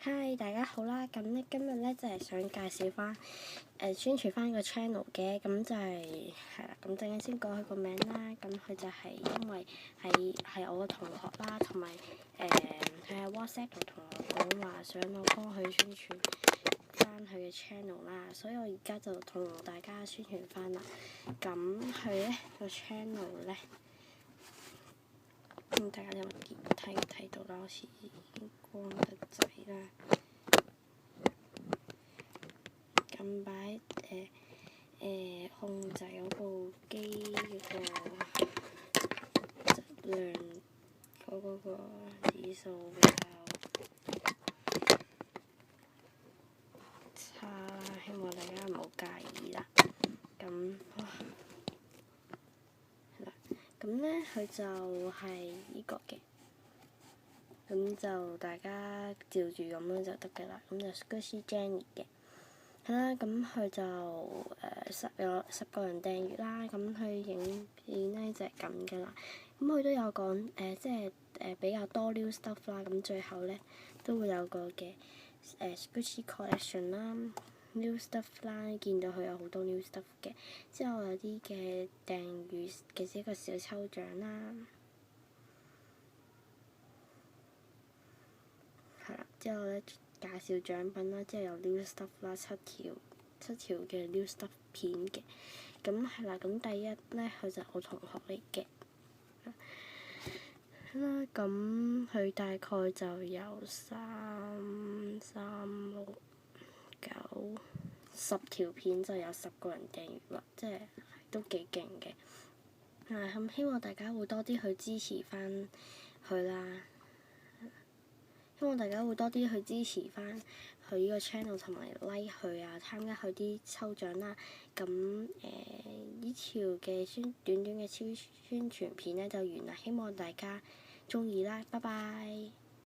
嗨，大家好啦！咁咧今日咧就係想介紹翻宣傳翻個 channel 嘅，咁就係啦。咁陣間先講佢個名啦。咁佢就係因為係我個同學啦，同埋佢喺 WhatsApp 度同我講話，想我幫佢宣傳翻佢嘅 channel 啦，所以我而家就同大家宣傳翻啦。咁佢咧個 channel 咧，大家有冇睇到啦？好似光得滯啦。近排控制嗰部機個質量嗰個指數比較差啦，希望大家唔好介意啦。咁係啦，咁咧佢就係呢個嘅，咁就大家照住咁樣就得㗎啦。咁就 Squishy Jenny 嘅。係啦，咁佢就有10個人訂閱啦，咁佢影片咧就係咁噶啦。咁佢都有講即係比較多 new stuff 啦。咁最後咧都會有個嘅Squishy collection 啦 ，new stuff 啦，見到佢有好多 new stuff 嘅。之後有啲嘅訂閱嘅一個小抽獎啦，係啦，之後咧。介紹獎品啦，之後有 new stuff 啦，七條嘅 new stuff 片嘅，咁係啦，咁第一咧佢就係我同學嚟嘅，啦，咁佢大概就有3、6、9、10條片就有10個人訂閱啦，即係都幾勁嘅，咁希望大家會多啲去支持翻佢啦。希望大家會多啲去支持翻佢呢個 channel 同埋 like 佢啊，參加佢啲抽獎啦。咁呢條嘅短短嘅宣傳片咧就完啦，希望大家鍾意啦，拜拜。